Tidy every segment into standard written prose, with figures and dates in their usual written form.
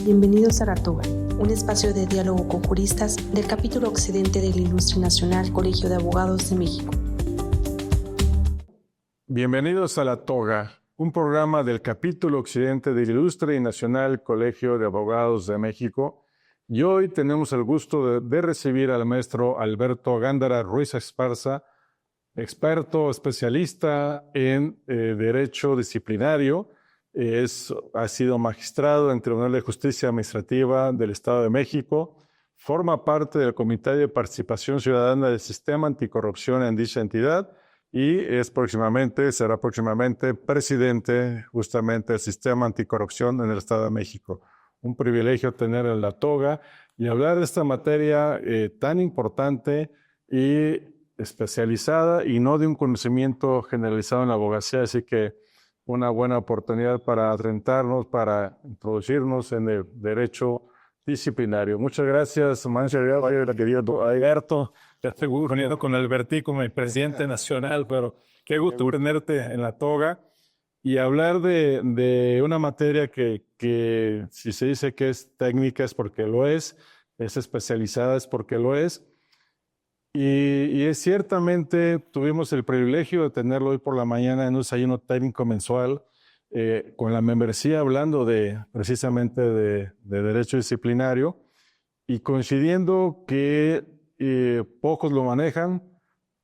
Bienvenidos a La Toga, un espacio de diálogo con juristas del capítulo occidente del Ilustre Nacional Colegio de Abogados de México. Bienvenidos a La Toga, un programa del capítulo occidente del Ilustre y Nacional Colegio de Abogados de México. Y hoy tenemos el gusto de recibir al maestro Alberto Gándara Ruiz Esparza, experto especialista en Derecho Disciplinario. Ha sido magistrado en Tribunal de Justicia Administrativa del Estado de México. Forma parte del Comité de Participación Ciudadana del Sistema Anticorrupción en dicha entidad y será próximamente presidente justamente del Sistema Anticorrupción en el Estado de México. Un privilegio tener en La Toga y hablar de esta materia tan importante y especializada y no de un conocimiento generalizado en la abogacía, así que una buena oportunidad para adentrarnos, para introducirnos en el derecho disciplinario. Muchas gracias, querido Alberto. Ya estoy reuniendo con Albertico, mi presidente nacional, pero qué gusto tenerte en La Toga y hablar de una materia que si se dice que es técnica es porque lo es especializada es porque lo es. Y es ciertamente, tuvimos el privilegio de tenerlo hoy por la mañana en un desayuno técnico mensual con la membresía hablando precisamente de derecho disciplinario y coincidiendo que pocos lo manejan,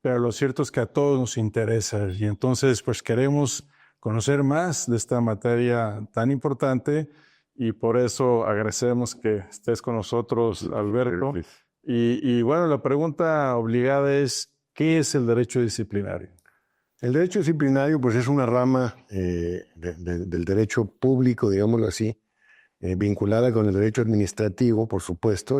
pero lo cierto es que a todos nos interesa y entonces pues queremos conocer más de esta materia tan importante y por eso agradecemos que estés con nosotros, Alberto. Y bueno, la pregunta obligada es, ¿qué es el derecho disciplinario? El derecho disciplinario pues es una rama del derecho público, digámoslo así, vinculada con el derecho administrativo, por supuesto,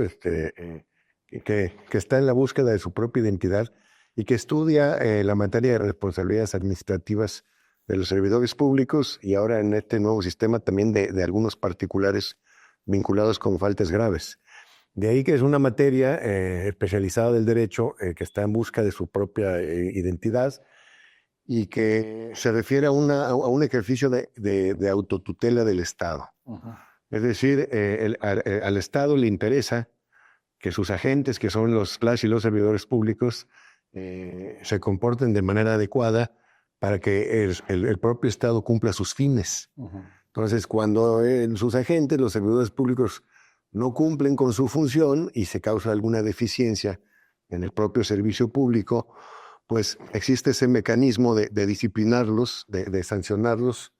que está en la búsqueda de su propia identidad y que estudia la materia de responsabilidades administrativas de los servidores públicos y ahora en este nuevo sistema también de algunos particulares vinculados con faltas graves. De ahí que es una materia especializada del derecho que está en busca de su propia identidad y que se refiere a un ejercicio de autotutela del Estado. Uh-huh. Es decir, al Estado le interesa que sus agentes, que son las y los servidores públicos, se comporten de manera adecuada para que el propio Estado cumpla sus fines. Uh-huh. Entonces, cuando sus agentes, los servidores públicos, no cumplen con su función y se causa alguna deficiencia en el propio servicio público, pues existe ese mecanismo de disciplinarlos, de sancionarlos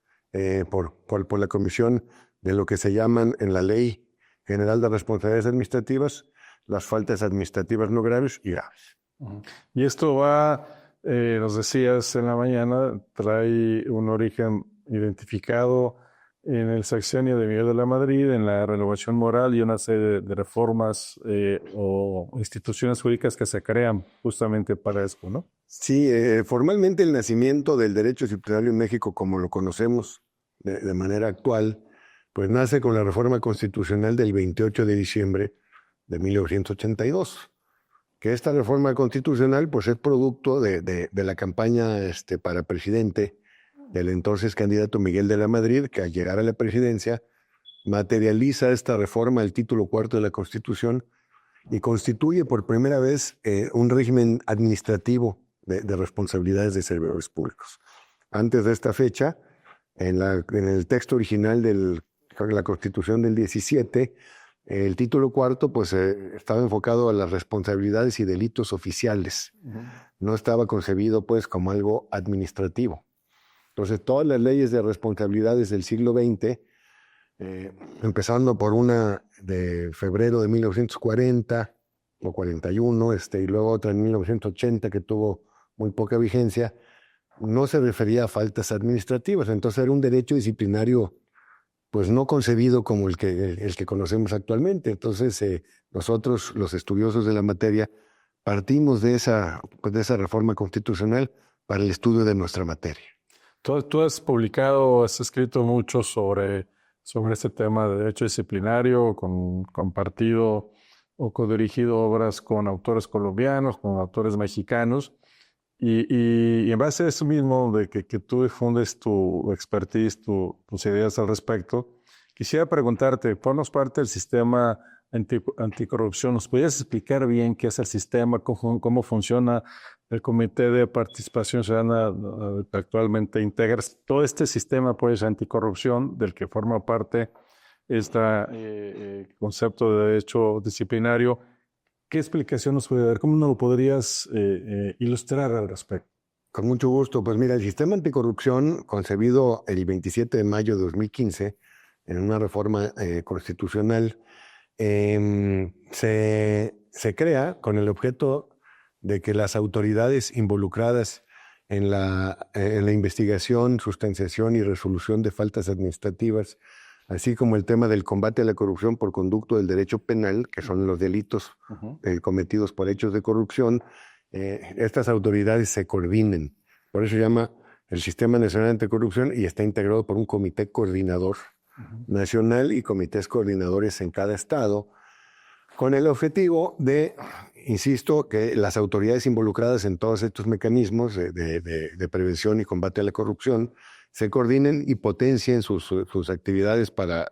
por la comisión de lo que se llaman en la Ley General de Responsabilidades Administrativas las faltas administrativas no graves y graves. Uh-huh. Y esto nos decías en la mañana, trae un origen identificado en el sexenio de Miguel de la Madrid, en la renovación moral y una serie de reformas o instituciones jurídicas que se crean justamente para esto, ¿no? Sí, formalmente el nacimiento del derecho disciplinario en México, como lo conocemos de manera actual, pues nace con la reforma constitucional del 28 de diciembre de 1982. Que esta reforma constitucional pues es producto de la campaña para presidente del entonces candidato Miguel de la Madrid, que al llegar a la presidencia materializa esta reforma del título cuarto de la Constitución y constituye por primera vez un régimen administrativo de responsabilidades de servidores públicos. Antes de esta fecha, en el texto original de la Constitución del 17, el título cuarto pues, estaba enfocado a las responsabilidades y delitos oficiales. Uh-huh. No estaba concebido pues, como algo administrativo. Entonces, todas las leyes de responsabilidades del siglo XX, empezando por una de febrero de 1940 o 41, y luego otra en 1980 que tuvo muy poca vigencia, no se refería a faltas administrativas. Entonces, era un derecho disciplinario pues no concebido como el que conocemos actualmente. Entonces, nosotros, los estudiosos de la materia, partimos de esa reforma constitucional para el estudio de nuestra materia. Tú has publicado, has escrito mucho sobre este tema de derecho disciplinario, compartido o codirigido obras con autores colombianos, con autores mexicanos, y en base a eso mismo, de que tú difundes tu expertise, tus ideas al respecto, Quisiera preguntarte, formas parte del sistema anticorrupción. ¿Nos podrías explicar bien qué es el sistema, cómo funciona el Comité de Participación Ciudadana que actualmente integra todo este sistema pues, anticorrupción del que forma parte este concepto de derecho disciplinario? ¿Qué explicación nos puede dar? ¿Cómo nos lo podrías ilustrar al respecto? Con mucho gusto. Pues mira, el sistema anticorrupción, concebido el 27 de mayo de 2015 en una reforma constitucional, se crea con el objeto de que las autoridades involucradas en la investigación, sustanciación y resolución de faltas administrativas, así como el tema del combate a la corrupción por conducto del derecho penal, que son los delitos cometidos por hechos de corrupción, estas autoridades se coordinen. Por eso se llama el Sistema Nacional Anticorrupción y está integrado por un comité coordinador nacional y comités coordinadores en cada estado, con el objetivo de, insisto, que las autoridades involucradas en todos estos mecanismos de prevención y combate a la corrupción se coordinen y potencien sus actividades para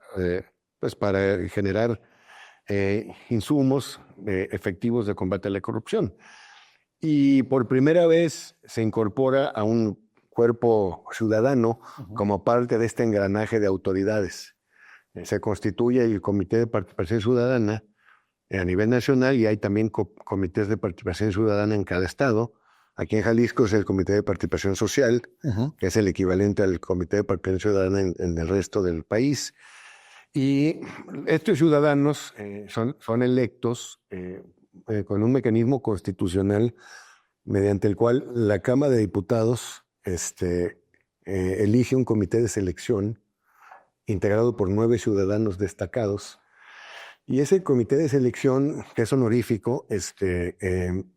generar insumos efectivos de combate a la corrupción. Y por primera vez se incorpora a un cuerpo ciudadano como parte de este engranaje de autoridades. Se constituye el Comité de Participación Ciudadana a nivel nacional y hay también comités de participación ciudadana en cada estado. Aquí en Jalisco es el Comité de Participación Social, que es el equivalente al Comité de Participación Ciudadana en el resto del país. Y estos ciudadanos son electos con un mecanismo constitucional mediante el cual la Cámara de Diputados elige un comité de selección integrado por 9 ciudadanos destacados. Y ese comité de selección, que es honorífico,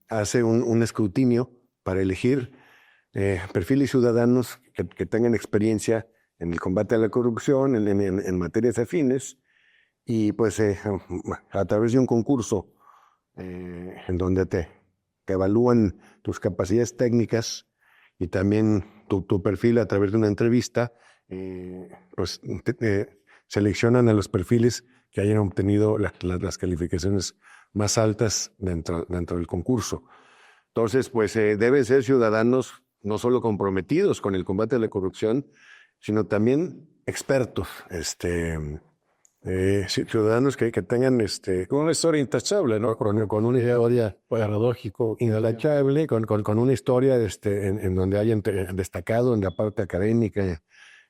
hace un escrutinio para elegir perfiles ciudadanos que tengan experiencia en el combate a la corrupción, en materias afines, y pues a través de un concurso en donde te evalúan tus capacidades técnicas y también tu perfil a través de una entrevista, pues seleccionan a los perfiles que hayan obtenido las calificaciones más altas dentro del concurso. Entonces, pues deben ser ciudadanos no solo comprometidos con el combate a la corrupción, sino también expertos, ciudadanos que tengan Con una historia intachable, ¿no? con una historia paradójico, intachable, con una historia en donde hayan destacado en la parte académica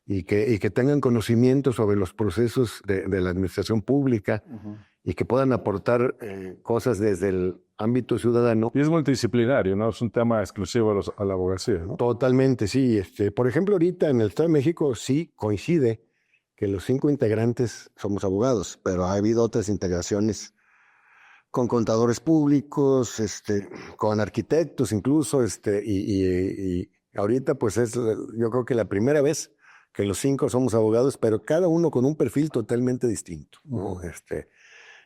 y que tengan conocimiento sobre los procesos de la administración pública y que puedan aportar cosas desde el ámbito ciudadano. Y es multidisciplinario, ¿no? Es un tema exclusivo a la abogacía, ¿no? Totalmente, sí. Por ejemplo, ahorita en el Estado de México sí coincide que los 5 integrantes somos abogados, pero ha habido otras integraciones con contadores públicos, con arquitectos incluso, y ahorita pues es yo creo que la primera vez que los 5 somos abogados, pero cada uno con un perfil totalmente distinto, ¿no?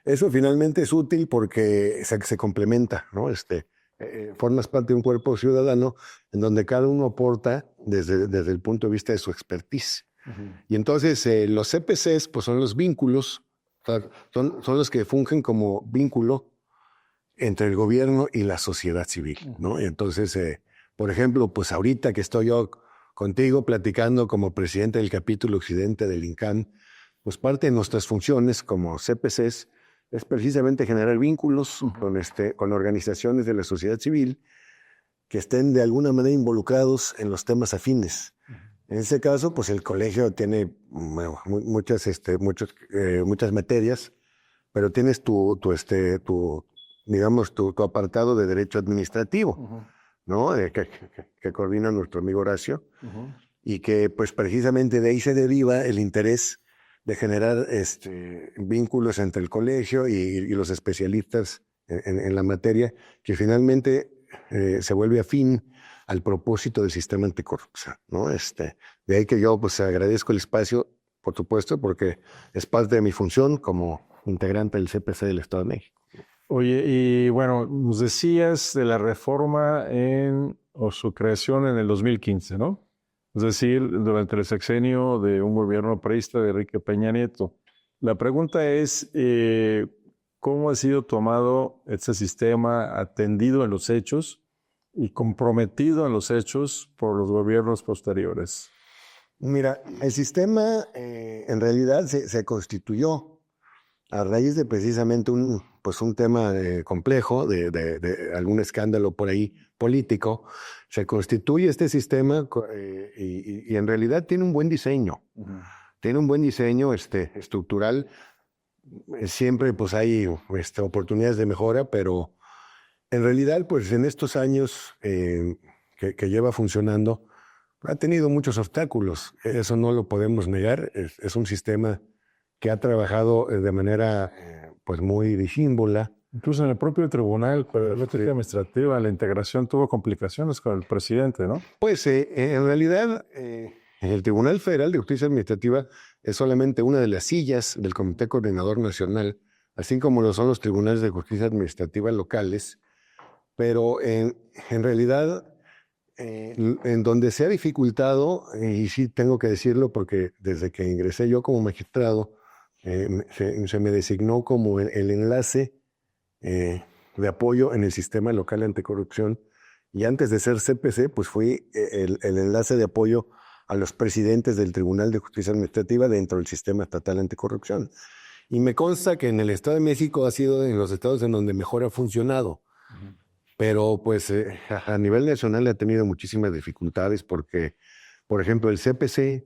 Eso finalmente es útil porque se complementa, ¿no? Formas parte de un cuerpo ciudadano en donde cada uno aporta desde el punto de vista de su expertise. Y entonces los CPCs pues son los vínculos, son los que fungen como vínculo entre el gobierno y la sociedad civil, ¿no? Y entonces, por ejemplo, pues ahorita que estoy yo contigo platicando como presidente del capítulo occidente del INCAN, pues parte de nuestras funciones como CPCs es precisamente generar vínculos con organizaciones de la sociedad civil que estén de alguna manera involucrados en los temas afines. En ese caso, pues el colegio tiene muchas materias, pero tienes tu apartado de derecho administrativo, ¿no? Que coordina nuestro amigo Horacio, y que pues precisamente de ahí se deriva el interés de generar vínculos entre el colegio y los especialistas en la materia, que finalmente se vuelve afín al propósito del sistema anticorrupción, ¿no? De ahí que yo pues agradezco el espacio, por supuesto, porque es parte de mi función como integrante del CPC del Estado de México. Oye, y bueno, nos decías de la reforma o su creación en el 2015, ¿no? es decir, durante el sexenio de un gobierno priista de Enrique Peña Nieto. La pregunta es, ¿cómo ha sido tomado este sistema, atendido en los hechos y comprometido en los hechos por los gobiernos posteriores? Mira, el sistema en realidad se constituyó a raíz de precisamente un tema complejo, de algún escándalo por ahí político. Se constituye este sistema y en realidad tiene un buen diseño. Uh-huh. Tiene un buen diseño estructural. Siempre pues hay oportunidades de mejora, pero en realidad pues en estos años que lleva funcionando ha tenido muchos obstáculos. Eso no lo podemos negar. Es un sistema que ha trabajado de manera pues muy disímbola. Incluso en el propio tribunal, pero la justicia administrativa, la integración tuvo complicaciones con el presidente, ¿no? Pues en realidad el Tribunal Federal de Justicia Administrativa es solamente una de las sillas del Comité Coordinador Nacional, así como lo son los tribunales de justicia administrativa locales, pero en realidad en donde se ha dificultado, y sí tengo que decirlo porque desde que ingresé yo como magistrado, se me designó como el enlace de apoyo en el sistema local anticorrupción, y antes de ser CPC, pues fui el enlace de apoyo a los presidentes del Tribunal de Justicia Administrativa dentro del sistema estatal anticorrupción. Y me consta que en el Estado de México ha sido en los estados en donde mejor ha funcionado. Uh-huh. Pero pues a nivel nacional ha tenido muchísimas dificultades porque, por ejemplo, el CPC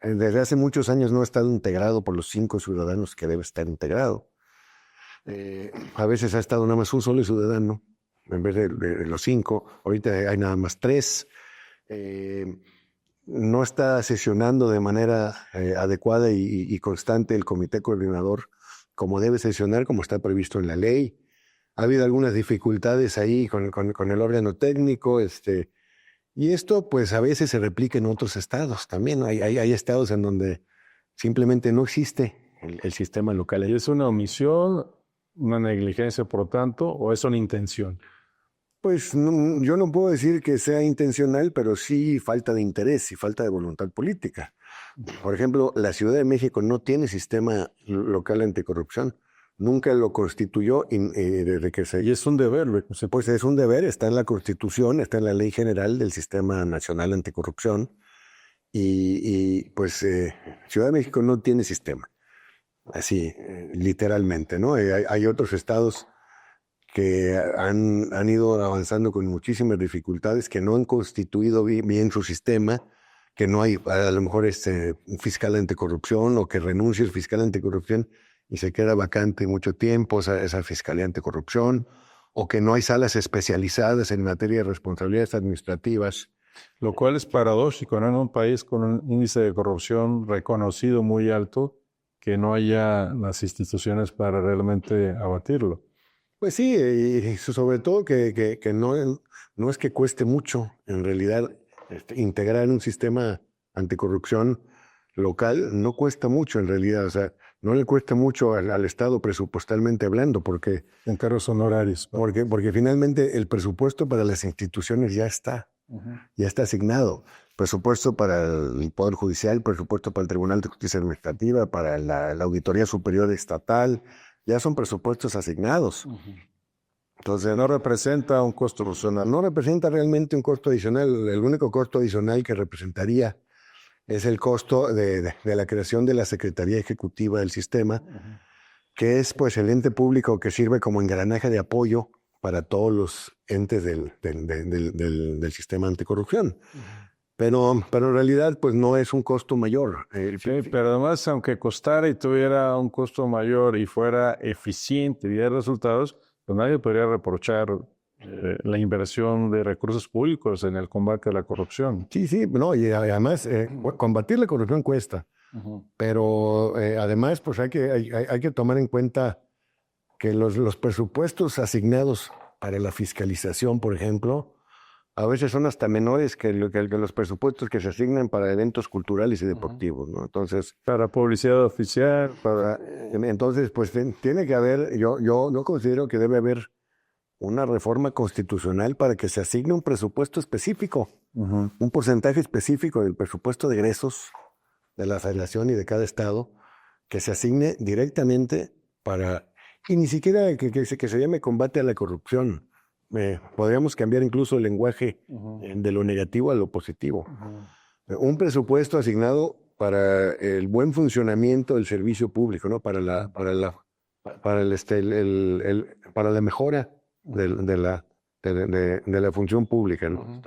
desde hace muchos años no ha estado integrado por los 5 ciudadanos que debe estar integrado. A veces ha estado nada más un solo ciudadano en vez de los 5. Ahorita hay nada más 3. No está sesionando de manera adecuada y constante el comité coordinador como debe sesionar, como está previsto en la ley. Ha habido algunas dificultades ahí con el órgano técnico, y esto pues a veces se replica en otros estados también. Hay estados en donde simplemente no existe el sistema local. ¿Y es una omisión, una negligencia por tanto, o es una intención? Pues no, yo no puedo decir que sea intencional, pero sí falta de interés y falta de voluntad política. Por ejemplo, la Ciudad de México no tiene sistema local anticorrupción. Nunca lo constituyó desde que se... Y es un deber. Pues es un deber, está en la Constitución, está en la Ley General del Sistema Nacional Anticorrupción. Y pues Ciudad de México no tiene sistema. Así, literalmente, ¿no? Hay otros estados que han ido avanzando con muchísimas dificultades, que no han constituido bien su sistema, que no hay a lo mejor un fiscal anticorrupción o que renuncie el fiscal anticorrupción y se queda vacante mucho tiempo esa fiscalía anticorrupción, o que no hay salas especializadas en materia de responsabilidades administrativas. Lo cual es paradójico, ¿no? En un país con un índice de corrupción reconocido muy alto, que no haya las instituciones para realmente abatirlo. Pues sí, y sobre todo que no es que cueste mucho, en realidad, integrar un sistema anticorrupción local no cuesta mucho en realidad, o sea, no le cuesta mucho al Estado presupuestalmente hablando, porque... En cargos honorarios. Porque finalmente el presupuesto para las instituciones ya está, ya está asignado. Presupuesto para el Poder Judicial, presupuesto para el Tribunal de Justicia Administrativa, para la Auditoría Superior Estatal, ya son presupuestos asignados. Entonces no representa un costo adicional. No representa realmente un costo adicional. El único costo adicional que representaría es el costo de la creación de la Secretaría Ejecutiva del sistema, que es pues el ente público que sirve como engranaje de apoyo para todos los entes del sistema anticorrupción. Pero en realidad pues no es un costo mayor. Sí, pero además, aunque costara y tuviera un costo mayor y fuera eficiente y diera resultados, pues nadie podría reprochar la inversión de recursos públicos en el combate a la corrupción. Sí, no, y además combatir la corrupción cuesta, pero además pues hay que tomar en cuenta que los presupuestos asignados para la fiscalización, por ejemplo, a veces son hasta menores que los presupuestos que se asignan para eventos culturales y deportivos, ¿no? Entonces, para publicidad oficial, entonces, pues tiene que haber, yo no considero que debe haber una reforma constitucional para que se asigne un presupuesto específico, un porcentaje específico del presupuesto de egresos de la Federación y de cada estado, que se asigne directamente para, y ni siquiera que se llame combate a la corrupción. Podríamos cambiar incluso el lenguaje de lo negativo a lo positivo. Un presupuesto asignado para el buen funcionamiento del servicio público, ¿no? Para la mejora de la función pública, ¿no?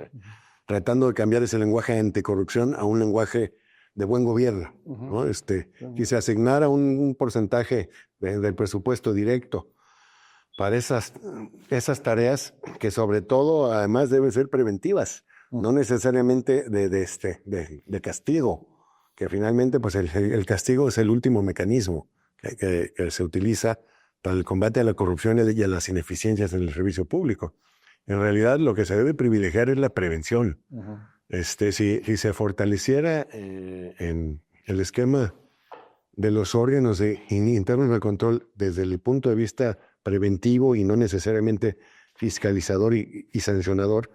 Tratando de cambiar ese lenguaje anticorrupción a un lenguaje de buen gobierno, ¿no? Si se asignara un porcentaje del presupuesto directo para esas tareas que sobre todo además deben ser preventivas, no necesariamente de castigo, que finalmente pues el castigo es el último mecanismo que se utiliza para el combate a la corrupción y a las ineficiencias en el servicio público. En realidad lo que se debe privilegiar es la prevención. Si se fortaleciera en el esquema de los órganos internos de control desde el punto de vista preventivo y no necesariamente fiscalizador y sancionador,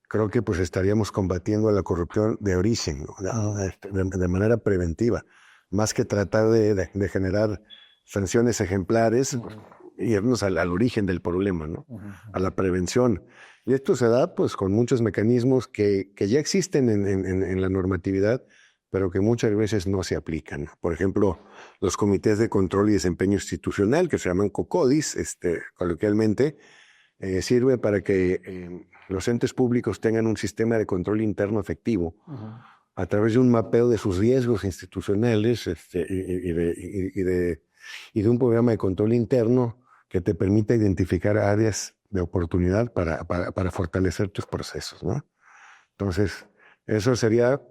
creo que pues estaríamos combatiendo la corrupción de origen, ¿no? de manera preventiva, más que tratar de generar sanciones ejemplares, irnos al origen del problema, ¿no? A la prevención. Y esto se da pues con muchos mecanismos que ya existen en la normatividad, pero que muchas veces no se aplican. Por ejemplo, los comités de control y desempeño institucional, que se llaman COCODIS, coloquialmente, sirve para que los entes públicos tengan un sistema de control interno efectivo a través de un mapeo de sus riesgos institucionales y de un programa de control interno que te permita identificar áreas de oportunidad para fortalecer tus procesos, ¿no? Entonces, eso sería,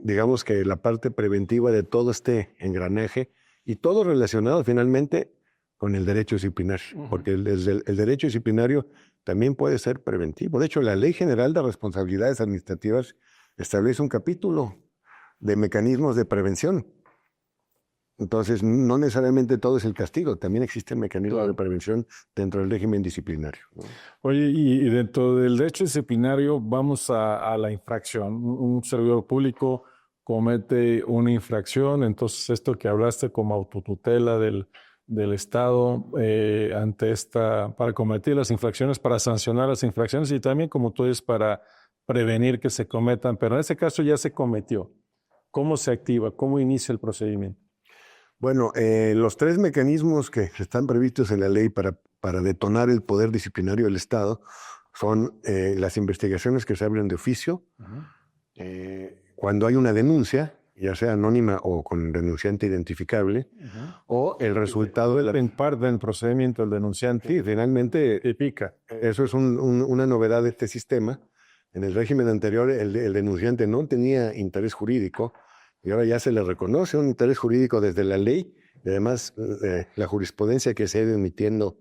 digamos que la parte preventiva de todo este engranaje y todo relacionado finalmente con el derecho disciplinario, porque el derecho disciplinario también puede ser preventivo. De hecho, la Ley General de Responsabilidades Administrativas establece un capítulo de mecanismos de prevención. Entonces, no necesariamente todo es el castigo, también existen mecanismos de prevención dentro del régimen disciplinario, ¿no? Oye, y dentro del derecho disciplinario vamos a la infracción. Un servidor público comete una infracción, entonces esto que hablaste como autotutela del Estado para cometer las infracciones, para sancionar las infracciones y también, como tú dices, para prevenir que se cometan, pero en este caso ya se cometió. ¿Cómo se activa? ¿Cómo inicia el procedimiento? Bueno, los tres mecanismos que están previstos en la ley para detonar el poder disciplinario del Estado son las investigaciones que se abren de oficio, cuando hay una denuncia, ya sea anónima o con denunciante identificable, o el resultado de la... En parte del procedimiento del denunciante. Sí, finalmente, Tipica. eso es una novedad de este sistema. En el régimen anterior, el denunciante no tenía interés jurídico, y ahora ya se le reconoce un interés jurídico desde la ley, y además la jurisprudencia que se ha ido emitiendo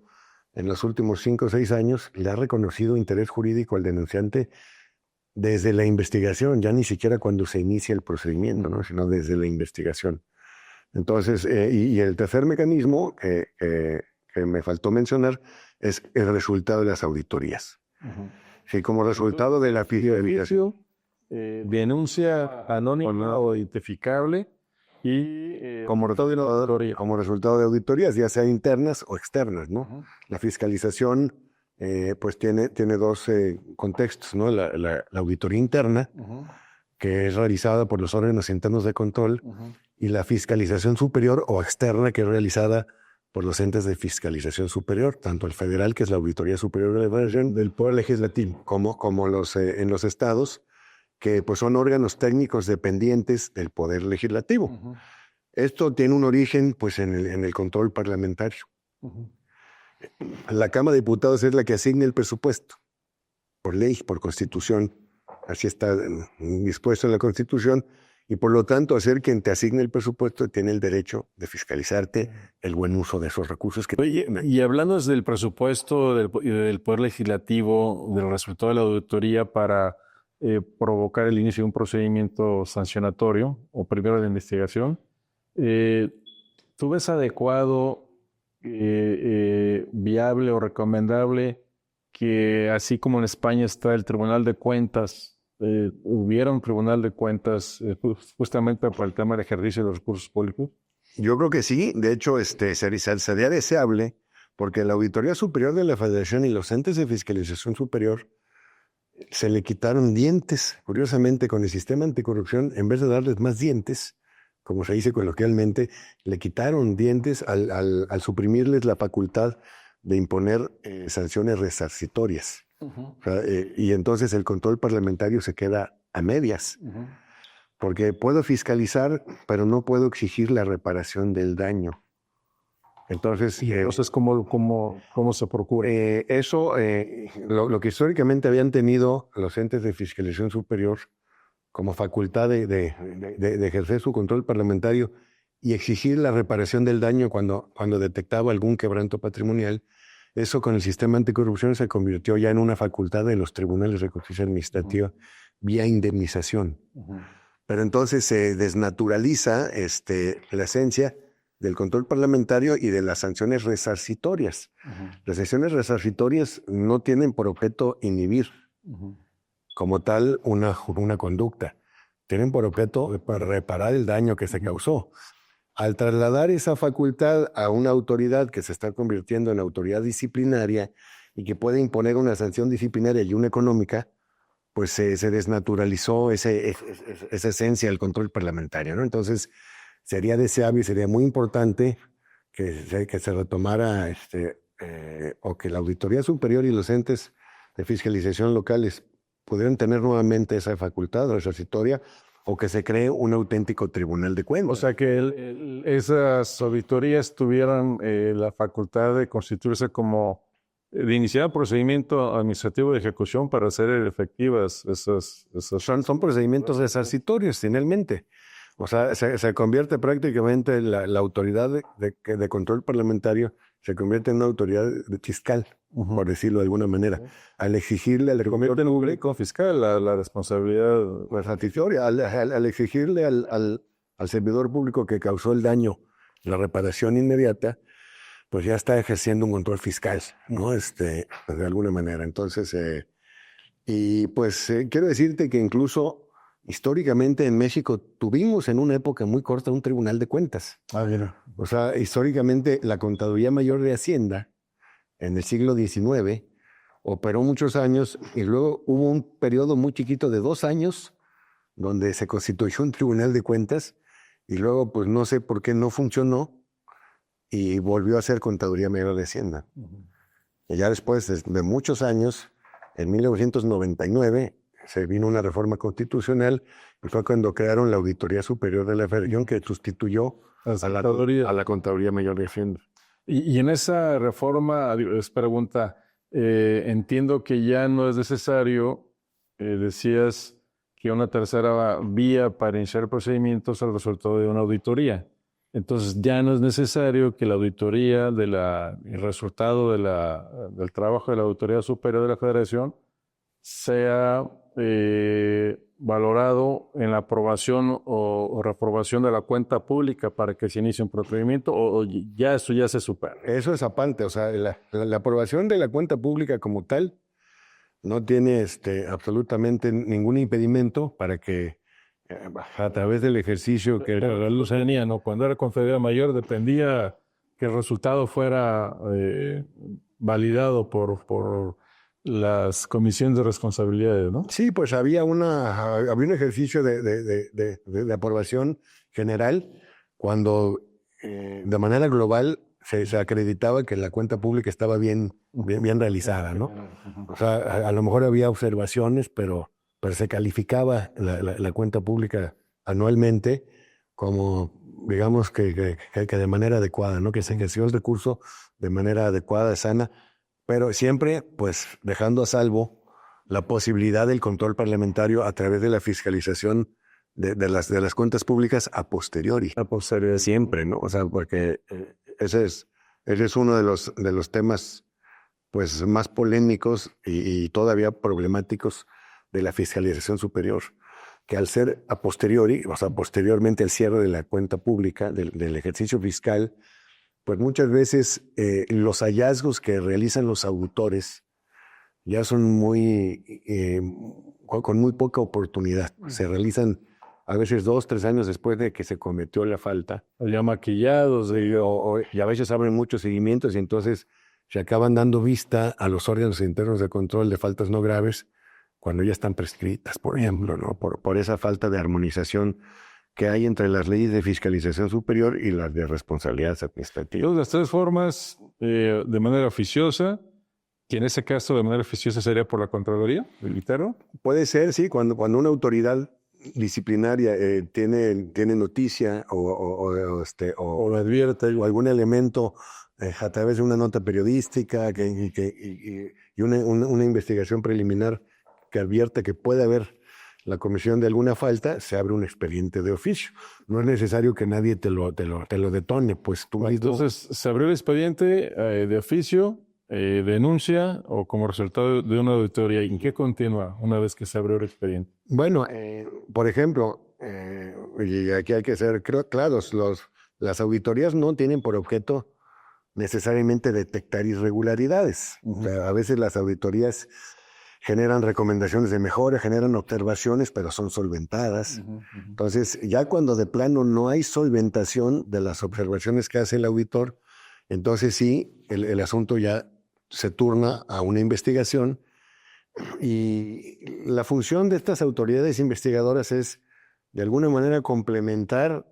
en los últimos 5 o 6 años le ha reconocido interés jurídico al denunciante desde la investigación, ya ni siquiera cuando se inicia el procedimiento, ¿no? Sino desde la investigación. Entonces, y el tercer mecanismo que me faltó mencionar es el resultado de las auditorías. Sí, como resultado de la fiscalización. Denuncia anónima o identificable y como resultado de auditorías, ya sea internas o externas, ¿no? La fiscalización pues tiene dos contextos, ¿no? La auditoría interna, que es realizada por los órganos internos de control, y la fiscalización superior o externa, que es realizada por los entes de fiscalización superior, tanto el federal, que es la Auditoría Superior de la Federación, del Poder Legislativo, como en los estados, que pues son órganos técnicos dependientes del Poder Legislativo. Esto tiene un origen pues en el control parlamentario. La Cámara de Diputados es la que asigna el presupuesto, por ley, por constitución. Así está dispuesto en la Constitución, y por lo tanto hacer quien te asigne el presupuesto tiene el derecho de fiscalizarte el buen uso de esos recursos. Oye, y hablando desde el presupuesto del Poder Legislativo, del resultado de la auditoría para provocar el inicio de un procedimiento sancionatorio o primero de investigación, ¿tú ves adecuado, viable o recomendable que así como en España está el Tribunal de Cuentas, hubiera un Tribunal de Cuentas justamente para el tema del ejercicio de los recursos públicos? Yo creo que sí. De hecho, sería deseable, porque la Auditoría Superior de la Federación y los entes de fiscalización superior se le quitaron dientes. Curiosamente, con el sistema anticorrupción, en vez de darles más dientes, como se dice coloquialmente, le quitaron dientes al suprimirles la facultad de imponer sanciones resarcitorias. O sea, y entonces el control parlamentario se queda a medias. Porque puedo fiscalizar, pero no puedo exigir la reparación del daño. Entonces, ¿cómo se procura? Lo que históricamente habían tenido los entes de fiscalización superior como facultad de ejercer su control parlamentario y exigir la reparación del daño cuando detectaba algún quebranto patrimonial, eso con el sistema anticorrupción se convirtió ya en una facultad de los tribunales de justicia administrativa vía indemnización. Pero entonces se desnaturaliza la esencia del control parlamentario y de las sanciones resarcitorias. Las sanciones resarcitorias no tienen por objeto inhibir como tal una conducta. Tienen por objeto reparar el daño que se causó. Al trasladar esa facultad a una autoridad que se está convirtiendo en autoridad disciplinaria y que puede imponer una sanción disciplinaria y una económica, pues se desnaturalizó esa esencia del control parlamentario, ¿no? Entonces, sería deseable y sería muy importante que se retomara o que la Auditoría Superior y los entes de fiscalización locales pudieran tener nuevamente esa facultad resarcitoria o que se cree un auténtico tribunal de cuentas. O sea, que esas auditorías tuvieran la facultad de constituirse de iniciar procedimiento administrativo de ejecución para hacer efectivas esas... Son procedimientos resarcitorios, finalmente. O sea, se convierte prácticamente la autoridad de control parlamentario, se convierte en una autoridad fiscal, por decirlo de alguna manera, al exigirle al convierte en un fiscal la responsabilidad resarcitoria, al exigirle al servidor público que causó el daño la reparación inmediata, pues ya está ejerciendo un control fiscal, ¿no? De alguna manera. Entonces, quiero decirte que incluso históricamente en México tuvimos en una época muy corta un tribunal de cuentas. Mira. O sea, históricamente la Contaduría Mayor de Hacienda en el siglo XIX operó muchos años y luego hubo un periodo muy chiquito de 2 años donde se constituyó un tribunal de cuentas y luego pues no sé por qué no funcionó y volvió a ser Contaduría Mayor de Hacienda. Y ya después de muchos años, en 1999, se vino una reforma constitucional y fue cuando crearon la Auditoría Superior de la Federación que sustituyó a la Contaduría Mayor de Hacienda. Y en esa reforma, es pregunta, entiendo que ya no es necesario, decías que una tercera vía para iniciar procedimientos al resultado de una auditoría. Entonces ya no es necesario que la auditoría el resultado del trabajo de la Auditoría Superior de la Federación sea valorado en la aprobación o reaprobación de la cuenta pública para que se inicie un procedimiento, o ya eso ya se supera. Eso es aparte, o sea, la aprobación de la cuenta pública como tal no tiene absolutamente ningún impedimento para que a través del ejercicio que la Lucianía, ¿no? Cuando era Confederación Mayor dependía que el resultado fuera validado por las comisiones de responsabilidades, ¿no? Sí, pues había un ejercicio de aprobación general cuando de manera global se acreditaba que la cuenta pública estaba bien realizada, ¿no? O sea, a lo mejor había observaciones, pero se calificaba la cuenta pública anualmente como, digamos, que de manera adecuada, ¿no? Que se ejerció el recurso de manera adecuada, sana, pero siempre, pues, dejando a salvo la posibilidad del control parlamentario a través de la fiscalización de las cuentas públicas a posteriori. A posteriori. Siempre, ¿no? O sea, porque ese es uno de los temas, pues, más polémicos y todavía problemáticos de la fiscalización superior, que al ser a posteriori, o sea, posteriormente al cierre de la cuenta pública, del ejercicio fiscal, pues muchas veces los hallazgos que realizan los auditores ya son con muy poca oportunidad. Se realizan a veces 2, 3 años después de que se cometió la falta. Ya maquillados. Y a veces abren muchos seguimientos y entonces se acaban dando vista a los órganos internos de control de faltas no graves cuando ya están prescritas, por ejemplo, ¿no? Por esa falta de armonización que hay entre las leyes de fiscalización superior y las de responsabilidad administrativa. Las tres formas de manera oficiosa, que en ese caso de manera oficiosa sería por la Contraloría del ITERO. Puede ser, sí, cuando una autoridad disciplinaria tiene noticia o advierte o algún elemento a través de una nota periodística y una investigación preliminar que advierte que puede haber la comisión de alguna falta, se abre un expediente de oficio. No es necesario que nadie te lo detone, pues tú mismo. Entonces, se abrió el expediente de oficio, denuncia o como resultado de una auditoría. ¿En qué continúa una vez que se abrió el expediente? Bueno, por ejemplo, y aquí hay que ser claros, las auditorías no tienen por objeto necesariamente detectar irregularidades. O sea, a veces las auditorías generan recomendaciones de mejora, generan observaciones, pero son solventadas. Entonces, ya cuando de plano no hay solventación de las observaciones que hace el auditor, entonces sí, el asunto ya se turna a una investigación. Y la función de estas autoridades investigadoras es, de alguna manera, complementar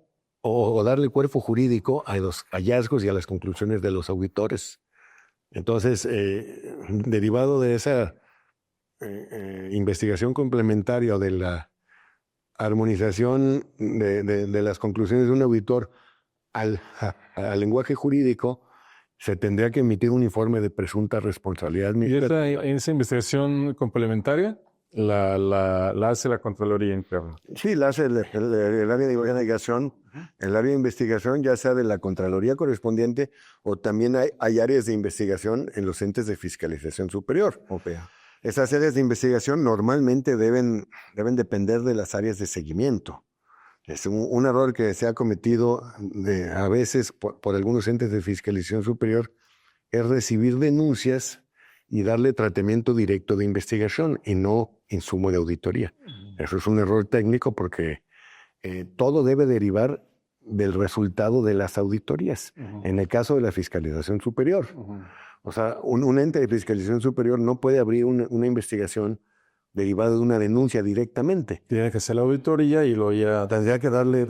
o darle cuerpo jurídico a los hallazgos y a las conclusiones de los auditores. Entonces, derivado de esa investigación complementaria o de la armonización de las conclusiones de un auditor al lenguaje jurídico, se tendría que emitir un informe de presunta responsabilidad administrativa. ¿Y esa investigación complementaria la hace la Contraloría Interna? Sí, la hace el área de investigación. El área de investigación, ya sea de la Contraloría correspondiente o también hay áreas de investigación en los entes de fiscalización superior. Okay. Esas áreas de investigación normalmente deben depender de las áreas de seguimiento. Es un error que se ha cometido a veces por algunos entes de fiscalización superior, es recibir denuncias y darle tratamiento directo de investigación y no insumo de auditoría. Eso es un error técnico porque todo debe derivar del resultado de las auditorías, en el caso de la fiscalización superior. O sea, un ente de fiscalización superior no puede abrir una investigación derivada de una denuncia directamente. Tiene que hacer la auditoría y luego ya tendría que darle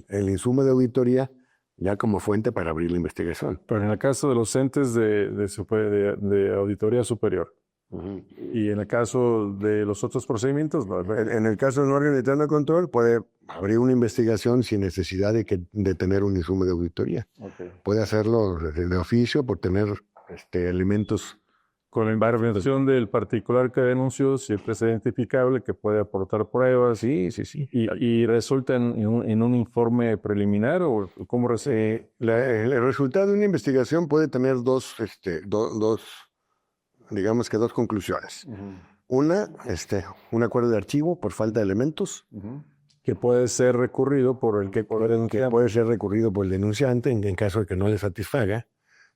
el insumo de auditoría ya como fuente para abrir la investigación. Pero en el caso de los entes de auditoría superior, y en el caso de los otros procedimientos, no. En el caso de un órgano interno de control, puede abrir una investigación sin necesidad de tener un insumo de auditoría. Okay. Puede hacerlo de oficio por tener elementos. Con la información del particular que denunció, siempre es identificable, que puede aportar pruebas. Sí. ¿Y resulta en un informe preliminar o cómo resulta? El resultado de una investigación puede tener dos conclusiones. Una, un acuerdo de archivo por falta de elementos. Que puede ser recurrido por el puede ser recurrido por el denunciante en caso de que no le satisfaga.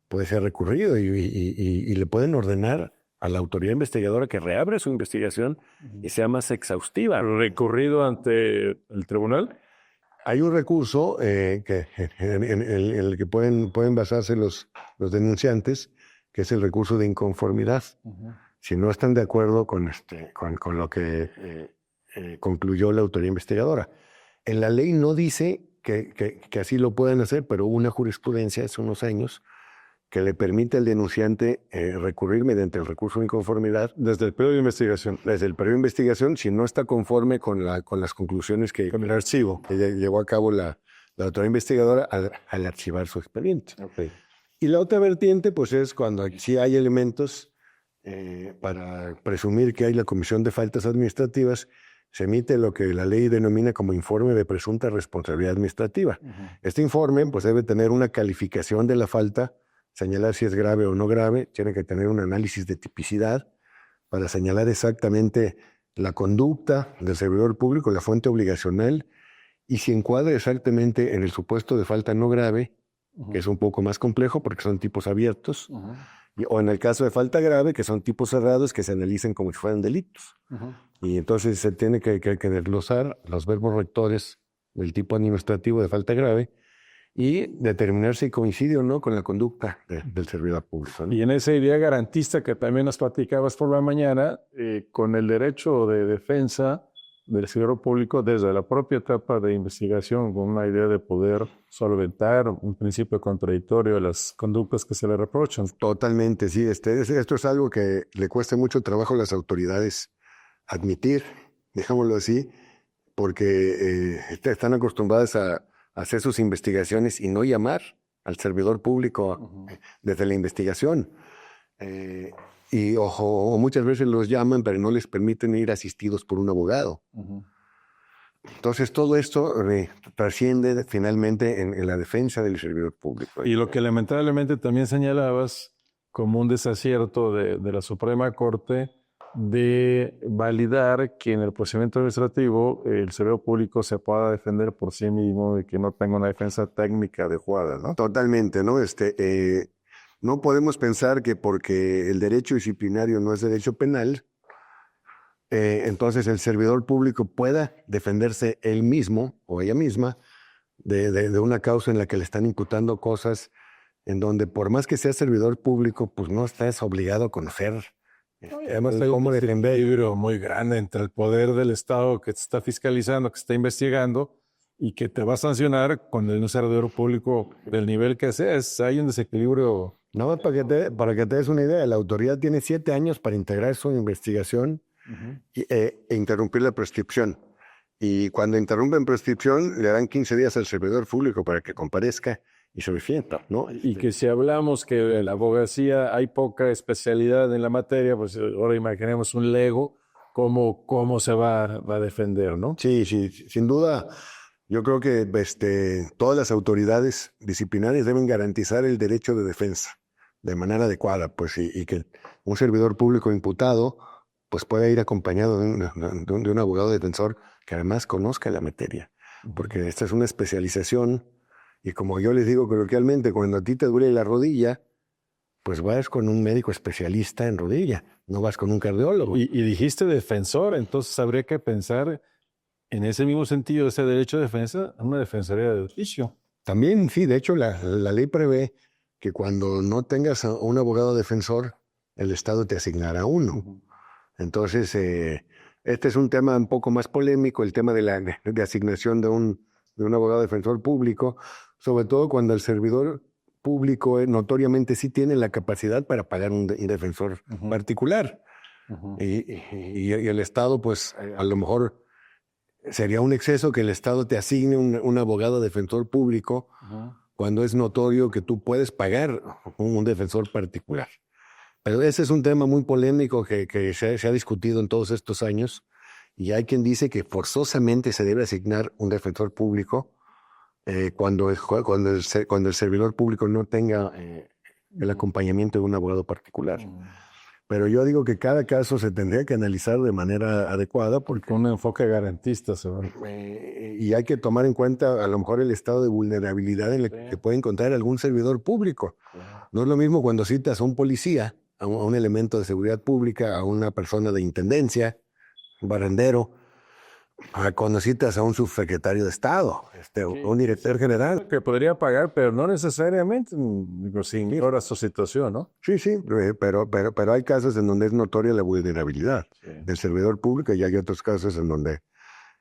Puede ser recurrido y le pueden ordenar a la autoridad investigadora que reabra su investigación y sea más exhaustiva. ¿Recurrido ante el tribunal? Hay un recurso en el que pueden basarse los denunciantes, que es el recurso de inconformidad. Si no están de acuerdo con lo que concluyó la autoridad investigadora. En la ley no dice que así lo puedan hacer, pero hubo una jurisprudencia hace unos años que le permite al denunciante recurrir mediante el recurso de inconformidad. Desde el periodo de investigación. Desde el periodo de investigación, si no está conforme con las conclusiones con el archivo que llevó a cabo la autoridad investigadora al archivar su expediente. Okay. Y la otra vertiente, pues, es cuando sí hay elementos para presumir que hay la comisión de faltas administrativas, se emite lo que la ley denomina como informe de presunta responsabilidad administrativa. Este informe, pues, debe tener una calificación de la falta, señalar si es grave o no grave, tiene que tener un análisis de tipicidad para señalar exactamente la conducta del servidor público, la fuente obligacional, y si encuadra exactamente en el supuesto de falta no grave, que es un poco más complejo porque son tipos abiertos, o en el caso de falta grave, que son tipos cerrados que se analicen como si fueran delitos. Y entonces se tiene que desglosar los verbos rectores del tipo administrativo de falta grave y determinar si coincide o no con la conducta del servidor público, ¿no? Y en esa idea garantista que también nos platicabas por la mañana, con el derecho de defensa del servidor público desde la propia etapa de investigación, con una idea de poder solventar un principio contradictorio a las conductas que se le reprochan. Totalmente, sí. Esto es algo que le cuesta mucho trabajo a las autoridades admitir, digámoslo así, porque están acostumbradas a hacer sus investigaciones y no llamar al servidor público desde la investigación. O muchas veces los llaman, pero no les permiten ir asistidos por un abogado. Entonces, todo esto trasciende finalmente en la defensa del servidor público. Y lo que lamentablemente también señalabas como un desacierto de la Suprema Corte de validar que en el procedimiento administrativo el servidor público se pueda defender por sí mismo y que no tenga una defensa técnica adecuada, ¿no? Totalmente, ¿no? No podemos pensar que porque el derecho disciplinario no es derecho penal, entonces el servidor público pueda defenderse él mismo o ella misma de una causa en la que le están imputando cosas en donde por más que sea servidor público, pues no estás obligado a conocer. Además hay un desequilibrio muy grande entre el poder del Estado que te está fiscalizando, que está investigando y que te va a sancionar con un servidor público del nivel que seas. Hay un desequilibrio. No, para que te des una idea, la autoridad tiene 7 años para integrar su investigación e interrumpir la prescripción. Y cuando interrumpen prescripción, le dan 15 días al servidor público para que comparezca y se defienda, ¿no? Y que si hablamos que en la abogacía hay poca especialidad en la materia, pues ahora imaginemos un lego, cómo se va a defender, ¿no? Sí, sin duda. Yo creo que todas las autoridades disciplinarias deben garantizar el derecho de defensa de manera adecuada, pues, y que un servidor público imputado pues pueda ir acompañado de un abogado defensor que además conozca la materia, porque esta es una especialización. Y como yo les digo coloquialmente, cuando a ti te duele la rodilla, pues vas con un médico especialista en rodilla, no vas con un cardiólogo. Y dijiste defensor, entonces habría que pensar en ese mismo sentido, ese derecho de defensa, una defensoría de oficio. También, sí, de hecho la ley prevé que cuando no tengas a un abogado defensor, el Estado te asignará uno. Entonces, este es un tema un poco más polémico, el tema de asignación de un abogado defensor público, sobre todo cuando el servidor público notoriamente sí tiene la capacidad para pagar un defensor particular. Y el Estado, pues, a lo mejor sería un exceso que el Estado te asigne un abogado defensor público cuando es notorio que tú puedes pagar un defensor particular. Pero ese es un tema muy polémico que se ha discutido en todos estos años, y hay quien dice que forzosamente se debe asignar un defensor público cuando el servidor público no tenga el acompañamiento de un abogado particular. Pero yo digo que cada caso se tendría que analizar de manera adecuada porque un enfoque garantista se va. Y hay que tomar en cuenta a lo mejor el estado de vulnerabilidad en el que puede encontrar algún servidor público. No es lo mismo cuando citas a un policía, a un elemento de seguridad pública, a una persona de intendencia, un barrendero, cuando citas a un subsecretario de Estado, un director general. Que podría pagar, pero no necesariamente sin ignorar su situación, ¿no? Sí, pero hay casos en donde es notoria la vulnerabilidad del servidor público, y hay otros casos en donde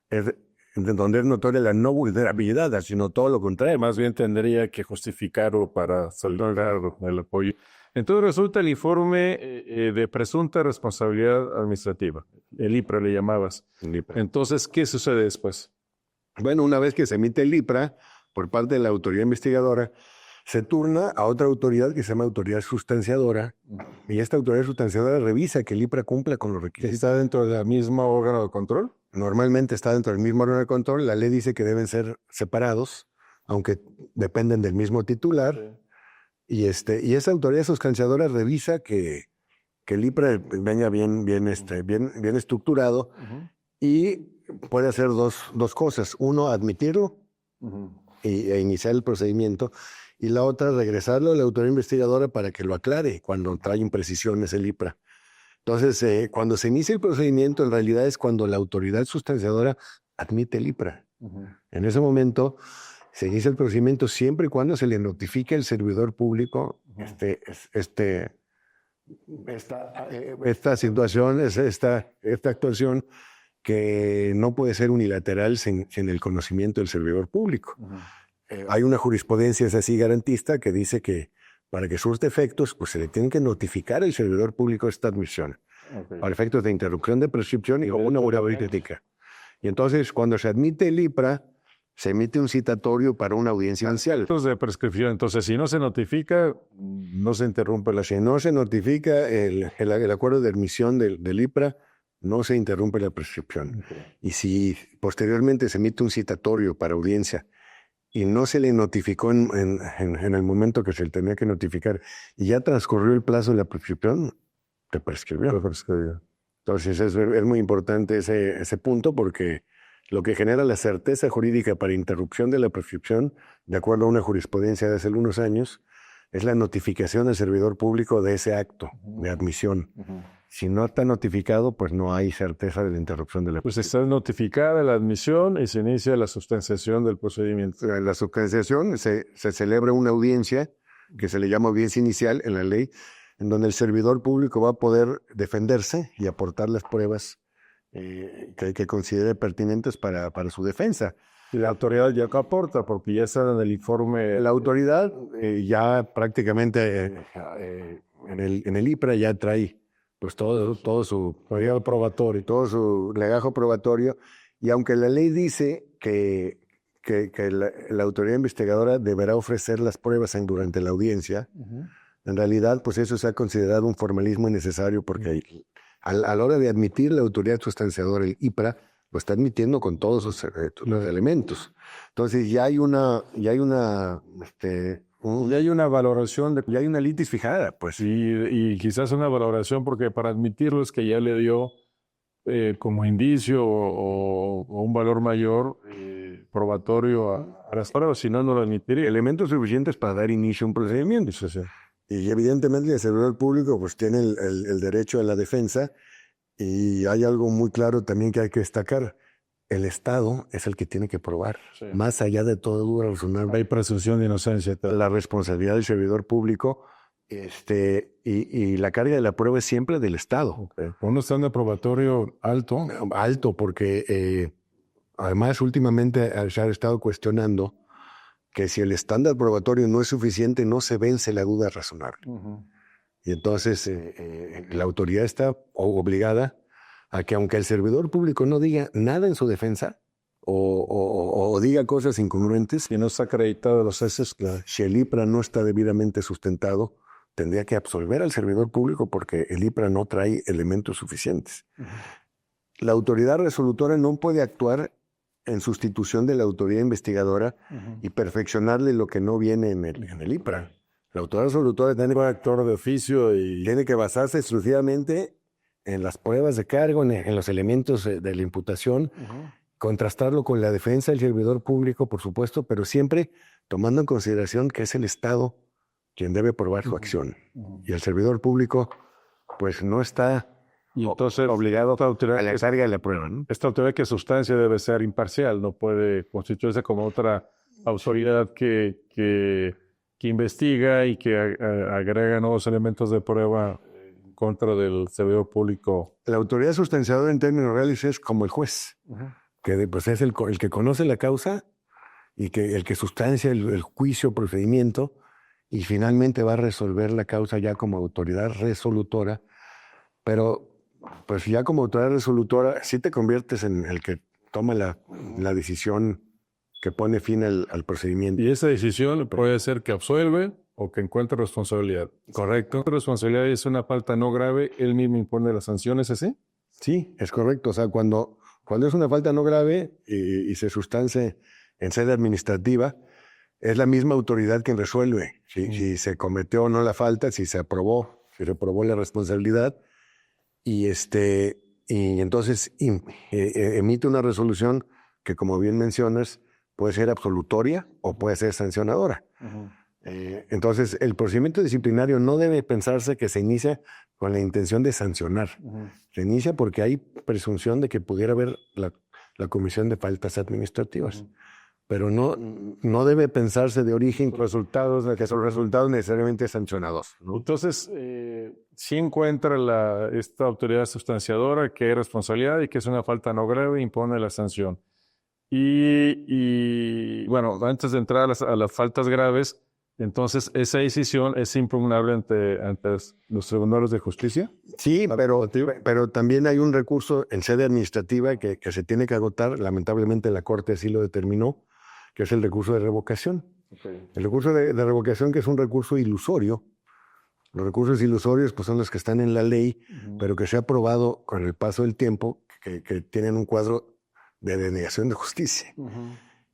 es notoria la no vulnerabilidad, sino todo lo contrario. Más bien tendría que justificarlo para soltar el apoyo. Entonces resulta el informe de presunta responsabilidad administrativa. El IPRA le llamabas. Entonces, ¿qué sucede después? Bueno, una vez que se emite el IPRA por parte de la autoridad investigadora, se turna a otra autoridad que se llama autoridad sustanciadora, y esta autoridad sustanciadora revisa que el IPRA cumpla con los requisitos. ¿Está dentro del mismo órgano de control? Normalmente está dentro del mismo órgano de control. La ley dice que deben ser separados, aunque dependen del mismo titular. Sí. Y esa autoridad sustanciadora revisa que el IPRA venga bien estructurado, y puede hacer dos cosas. Uno, admitirlo, e iniciar el procedimiento, y la otra, regresarlo a la autoridad investigadora para que lo aclare cuando trae imprecisiones el IPRA. Entonces, cuando se inicia el procedimiento, en realidad es cuando la autoridad sustanciadora admite el IPRA. En ese momento se inicia el procedimiento siempre y cuando se le notifique al servidor público esta situación, esta actuación que no puede ser unilateral sin el conocimiento del servidor público. Hay una jurisprudencia, es así, garantista, que dice que para que surte efectos, pues se le tiene que notificar al servidor público esta admisión, para efectos de interrupción de prescripción y como una obra crítica. Y entonces, cuando se admite el IPRA, se emite un citatorio para una audiencia inicial. De prescripción. Entonces, si no se notifica, no se interrumpe la... Si no se notifica el acuerdo de admisión del IPRA, no se interrumpe la prescripción. Y si posteriormente se emite un citatorio para audiencia y no se le notificó en el momento que se le tenía que notificar y ya transcurrió el plazo de la prescripción, te prescribió. Entonces es muy importante ese punto, porque lo que genera la certeza jurídica para interrupción de la prescripción, de acuerdo a una jurisprudencia de hace algunos años, es la notificación al servidor público de ese acto de admisión. Si no está notificado, pues no hay certeza de la interrupción de la Pues prescripción. está notificada la admisión y se inicia la sustanciación del procedimiento. La sustanciación se celebra una audiencia que se le llama audiencia inicial en la ley, en donde el servidor público va a poder defenderse y aportar las pruebas que considere pertinentes para su defensa. Y la autoridad ya que aporta, porque ya está en el informe. La autoridad ya prácticamente en el IPRA ya trae pues todo su Material probatorio. todo su legajo probatorio, y aunque la ley dice que la autoridad investigadora deberá ofrecer las pruebas durante la audiencia, en realidad pues eso se ha considerado un formalismo innecesario, porque a la hora de admitir la autoridad sustanciadora, el IPRA, lo está admitiendo con todos los elementos. Entonces ya hay una valoración ya hay una litis fijada, pues. y quizás una valoración, porque para admitirlo es que ya le dio como indicio o un valor mayor probatorio a las pruebas, si no, no lo admitiría. Elementos suficientes para dar inicio a un procedimiento. Y evidentemente el servidor público pues tiene el derecho a la defensa, y hay algo muy claro también que hay que destacar. El Estado es el que tiene que probar, más allá de toda duda razonable. Hay presunción de inocencia. La responsabilidad del servidor público y la carga de la prueba es siempre del Estado. Un estándar probatorio alto. Alto, porque además últimamente se ha estado cuestionando que si el estándar probatorio no es suficiente, no se vence la duda razonable. Y entonces la autoridad está obligada a que, aunque el servidor público no diga nada en su defensa o diga cosas incongruentes, Si no está acreditado los heces, si el IPRA no está debidamente sustentado, tendría que absolver al servidor público, porque el IPRA no trae elementos suficientes. La autoridad resolutora no puede actuar en sustitución de la autoridad investigadora y perfeccionarle lo que no viene en el IPRA. La autoridad resolutora tiene que actor de oficio y tiene que basarse exclusivamente en las pruebas de cargo, en los elementos de la imputación, contrastarlo con la defensa del servidor público, por supuesto, pero siempre tomando en consideración que es el Estado quien debe probar su acción. Y el servidor público pues no está obligado a la carga de la prueba, ¿no? Esta autoridad que sustancia debe ser imparcial, no puede constituirse como otra autoridad que investiga y que agrega nuevos elementos de prueba en contra del servidor público. La autoridad sustanciadora en términos reales es como el juez, que pues es el que conoce la causa y el que sustancia el juicio, procedimiento, y finalmente va a resolver la causa ya como autoridad resolutora. Pero pues ya como autoridad resolutora sí te conviertes en el que toma la decisión que pone fin al procedimiento. Y esa decisión puede ser que absuelve o que encuentre responsabilidad. ¿Correcto? Responsabilidad es una falta no grave, él mismo impone las sanciones, ¿así? Sí, es correcto. O sea, cuando es una falta no grave y se sustancia en sede administrativa, es la misma autoridad quien resuelve si se cometió o no la falta, si se reprobó la responsabilidad, y entonces emite una resolución que, como bien mencionas, puede ser absolutoria o puede ser sancionadora. Entonces, el procedimiento disciplinario no debe pensarse que se inicia con la intención de sancionar. Se inicia porque hay presunción de que pudiera haber la comisión de faltas administrativas. Pero no debe pensarse de origen que son resultados necesariamente sancionados, ¿no? Entonces, sí encuentra esta autoridad sustanciadora que hay responsabilidad y que es una falta no grave, impone la sanción. Y bueno, antes de entrar a las faltas graves, entonces esa decisión es impugnable ante los tribunales de justicia. Sí, pero también hay un recurso en sede administrativa que se tiene que agotar. Lamentablemente la Corte así lo determinó, que es el recurso de revocación. Okay. El recurso de revocación, que es un recurso ilusorio. Los recursos ilusorios pues, son los que están en la ley, pero que se ha probado con el paso del tiempo que tienen un cuadro de denegación de justicia.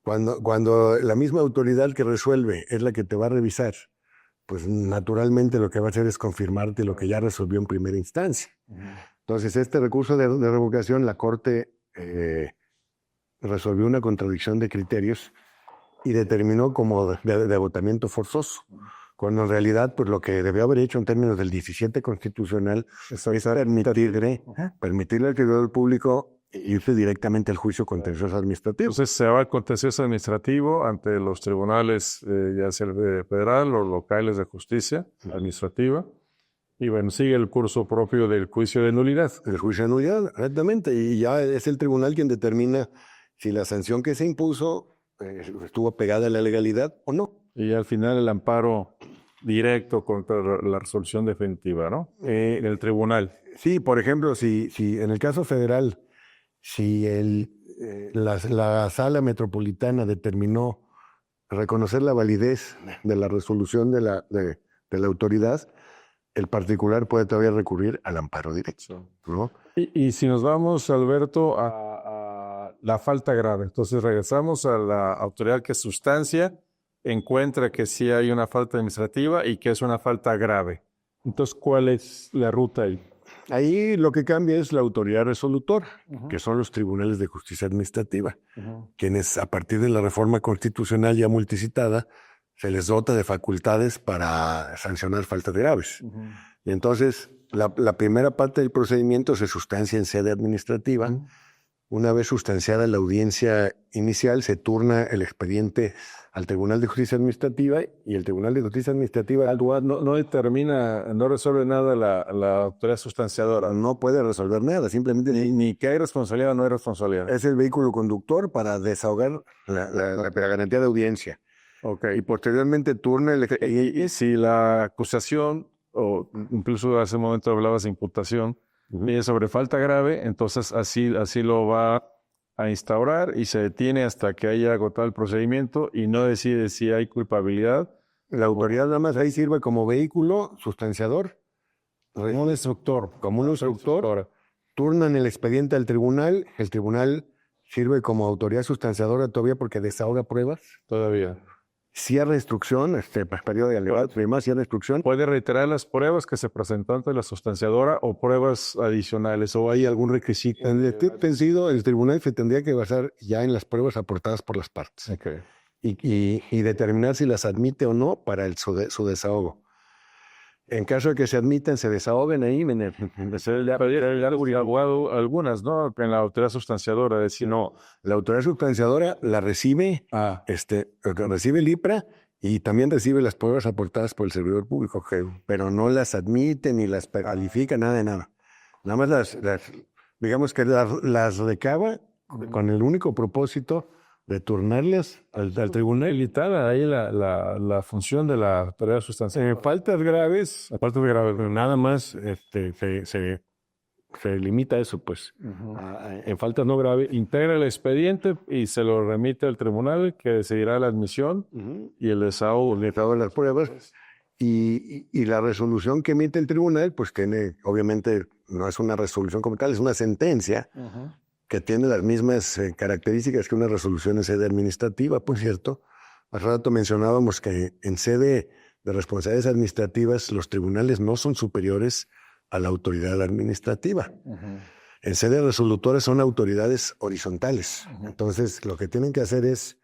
Cuando la misma autoridad que resuelve es la que te va a revisar, pues naturalmente lo que va a hacer es confirmarte lo que ya resolvió en primera instancia. Entonces, este recurso de revocación, la Corte resolvió una contradicción de criterios y determinó como de agotamiento forzoso, cuando en realidad pues, lo que debió haber hecho en términos del 17 constitucional es permitirle al servidor público irse directamente al juicio contencioso administrativo. Entonces se va al contencioso administrativo ante los tribunales, ya sea el federal o locales de justicia administrativa, y bueno, sigue el curso propio del juicio de nulidad. El juicio de nulidad, exactamente, y ya es el tribunal quien determina si la sanción que se impuso estuvo pegada a la legalidad o no. Y al final el amparo directo contra la resolución definitiva, ¿no? En el tribunal. Sí, por ejemplo, si en el caso federal, si la sala metropolitana determinó reconocer la validez de la resolución de la autoridad, el particular puede todavía recurrir al amparo directo, ¿no? Y si nos vamos, Alberto, a la falta grave, entonces regresamos a la autoridad que sustancia, encuentra que sí hay una falta administrativa y que es una falta grave. Entonces, ¿cuál es la ruta ahí? Ahí lo que cambia es la autoridad resolutora, que son los tribunales de justicia administrativa, quienes a partir de la reforma constitucional ya multicitada, se les dota de facultades para sancionar faltas graves. Y entonces, la primera parte del procedimiento se sustancia en sede administrativa. Una vez sustanciada la audiencia inicial, se turna el expediente al Tribunal de Justicia Administrativa y el Tribunal de Justicia Administrativa no determina, no resuelve nada la autoridad sustanciadora. No puede resolver nada, simplemente ni que hay responsabilidad o no hay responsabilidad. Es el vehículo conductor para desahogar la garantía de audiencia. Okay. Y posteriormente turna y si la acusación, o incluso hace un momento hablabas de imputación, y sobre falta grave, entonces así lo va a instaurar y se detiene hasta que haya agotado el procedimiento y no decide si hay culpabilidad. La autoridad nada más ahí sirve como vehículo sustanciador, como un instructor. Como un instructor. Turnan el expediente al tribunal, el tribunal sirve como autoridad sustanciadora todavía porque desahoga pruebas. Todavía. Cierra instrucción, periodo de alegato, además cierra instrucción. ¿Puede reiterar las pruebas que se presentó ante la sustanciadora o pruebas adicionales? ¿O hay algún requisito? En el vencido, el tribunal se tendría que basar ya en las pruebas aportadas por las partes. Okay. Y determinar si las admite o no para su desahogo. En caso de que se admitan, se desahoguen ahí. Algunas, ¿no? En la autoridad sustanciadora. Decir, no, la autoridad sustanciadora la recibe, recibe el IPRA y también recibe las pruebas aportadas por el servidor público, pero no las admite ni las califica, nada de nada. Nada más digamos que las recaba con el único propósito de turnarles al tribunal. Limitada ahí la función de la autoridad sustancial. Faltas graves, nada más se limita a eso, pues. En faltas no graves, integra el expediente y se lo remite al tribunal que decidirá la admisión y el desahogo de las pruebas. Y la resolución que emite el tribunal, pues tiene, obviamente, no es una resolución como tal, es una sentencia que tiene las mismas características que una resolución en sede administrativa, por cierto. Hace rato mencionábamos que en sede de responsabilidades administrativas los tribunales no son superiores a la autoridad administrativa. En sede resolutora son autoridades horizontales. Entonces, lo que tienen que hacer es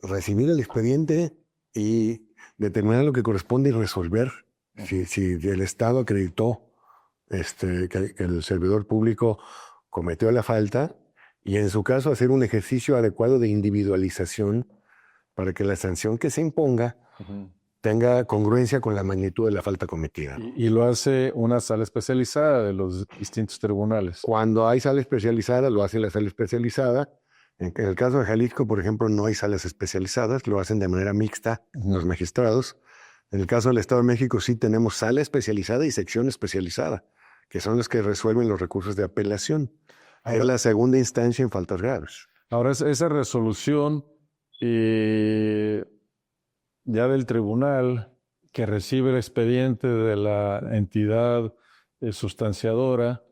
recibir el expediente y determinar lo que corresponde y resolver. Si el Estado acreditó que el servidor público cometió la falta, y en su caso hacer un ejercicio adecuado de individualización para que la sanción que se imponga tenga congruencia con la magnitud de la falta cometida. Y lo hace una sala especializada de los distintos tribunales. Cuando hay sala especializada, lo hace la sala especializada. En el caso de Jalisco, por ejemplo, no hay salas especializadas, lo hacen de manera mixta los magistrados. En el caso del Estado de México sí tenemos sala especializada y sección especializada, que son los que resuelven los recursos de apelación. Es la segunda instancia en faltas graves. Ahora, esa resolución ya del tribunal que recibe el expediente de la entidad sustanciadora,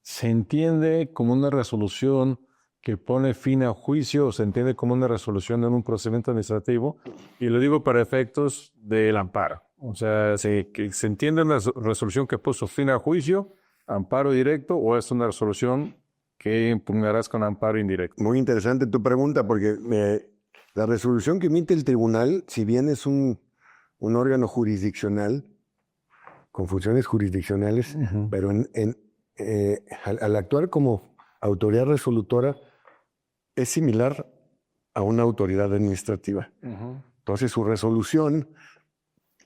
¿se entiende como una resolución que pone fin a juicio o se entiende como una resolución en un procedimiento administrativo? Y lo digo para efectos del amparo. O sea, ¿se entiende una resolución que puso fin a juicio, amparo directo, o es una resolución que impugnarás con amparo indirecto? Muy interesante tu pregunta, porque la resolución que emite el tribunal, si bien es un órgano jurisdiccional, con funciones jurisdiccionales, pero al actuar como autoridad resolutora, es similar a una autoridad administrativa. Entonces, su resolución,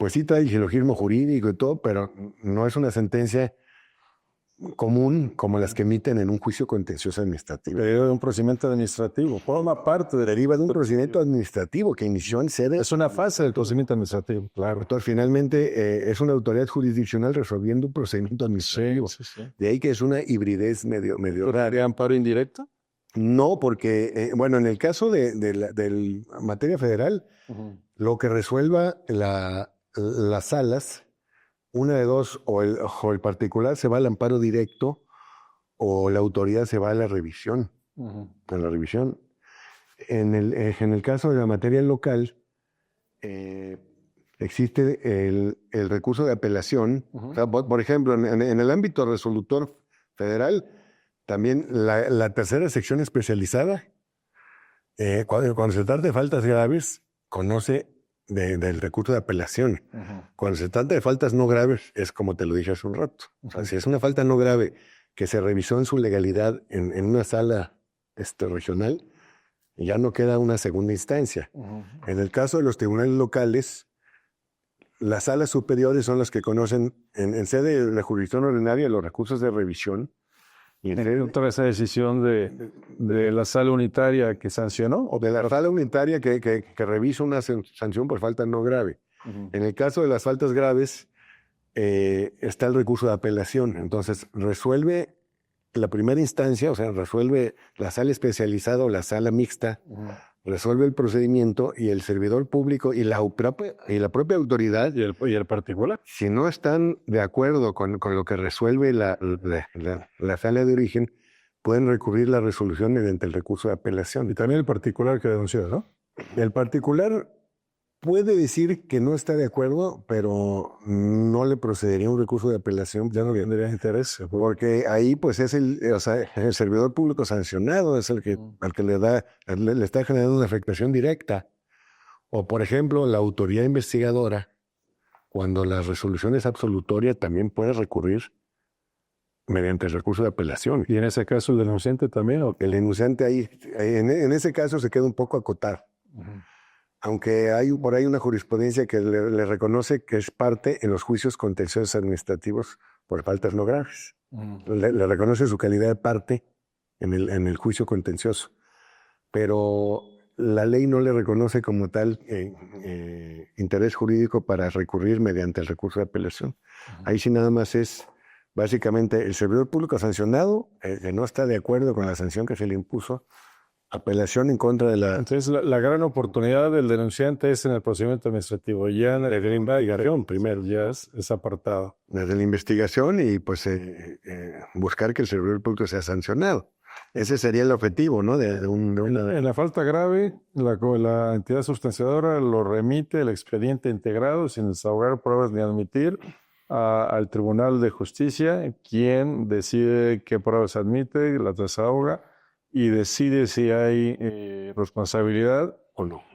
pues sí trae silogismo jurídico y todo, pero no es una sentencia común como las que emiten en un juicio contencioso administrativo. Deriva de un procedimiento administrativo, forma parte deriva de un procedimiento administrativo que inició en sede. Es una fase del procedimiento administrativo, claro. Entonces, finalmente, es una autoridad jurisdiccional resolviendo un procedimiento administrativo. Sí. De ahí que es una hibridez medio rara. ¿De amparo indirecto? No, porque, en el caso de la materia federal, lo que resuelva las salas, una de dos, o el particular se va al amparo directo o la autoridad se va a la revisión. A la revisión. En el caso de la materia local, existe el recurso de apelación. O sea, por ejemplo, en el ámbito resolutor federal, también la tercera sección especializada, cuando se trata de faltas graves, conoce del recurso de apelación. Cuando se trata de faltas no graves, es como te lo dije hace un rato. O sea, si es una falta no grave que se revisó en su legalidad en una sala regional, ya no queda una segunda instancia. En el caso de los tribunales locales, las salas superiores son las que conocen en sede de la jurisdicción ordinaria los recursos de revisión. Y otra vez esa decisión de la sala unitaria que sancionó. O de la sala unitaria que revisa una sanción por falta no grave. En el caso de las faltas graves, está el recurso de apelación. Entonces, resuelve la primera instancia, o sea, resuelve la sala especializada o la sala mixta, resuelve el procedimiento y el servidor público y la propia autoridad. ¿Y el particular? Si no están de acuerdo con lo que resuelve la sala de origen, pueden recurrir la resolución mediante el recurso de apelación. Y también el particular que denunció, ¿no? El particular puede decir que no está de acuerdo, pero no le procedería un recurso de apelación. Ya no tendría interés. Porque ahí pues es el servidor público sancionado, es el que, al que le está generando una afectación directa. O por ejemplo, la autoridad investigadora, cuando la resolución es absolutoria, también puede recurrir mediante el recurso de apelación. ¿Y en ese caso el denunciante también? ¿O? El denunciante en ese caso se queda un poco acotado. Aunque hay por ahí una jurisprudencia que le reconoce que es parte en los juicios contenciosos administrativos por faltas no graves. Le reconoce su calidad de parte en el juicio contencioso. Pero la ley no le reconoce como tal interés jurídico para recurrir mediante el recurso de apelación. Ahí sí nada más es básicamente el servidor público sancionado, que no está de acuerdo con la sanción que se le impuso, apelación en contra de la... Entonces, la gran oportunidad del denunciante es en el procedimiento administrativo, ya en la investigación primero, ya es apartado. Desde la investigación y pues buscar que el servidor público sea sancionado. Ese sería el objetivo, ¿no? En la falta grave, la entidad sustanciadora lo remite el expediente integrado sin desahogar pruebas ni admitir al Tribunal de Justicia, quien decide qué pruebas admite, las desahoga y decide si hay responsabilidad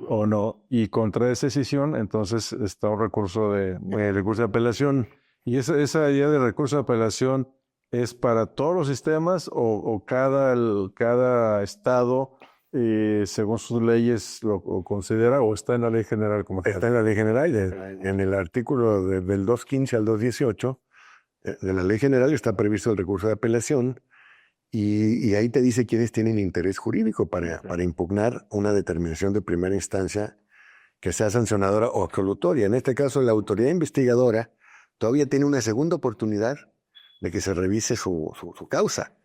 o no. Y contra esa decisión, entonces está un recurso recurso de apelación. ¿Y esa idea de recurso de apelación es para todos los sistemas o cada estado, según sus leyes, lo considera o está en la ley general? Está en la ley general, en el artículo del 215 al 218 de la ley general está previsto el recurso de apelación y ahí te dice quiénes tienen interés jurídico para impugnar una determinación de primera instancia que sea sancionadora o absolutoria. En este caso, la autoridad investigadora todavía tiene una segunda oportunidad de que se revise su causa.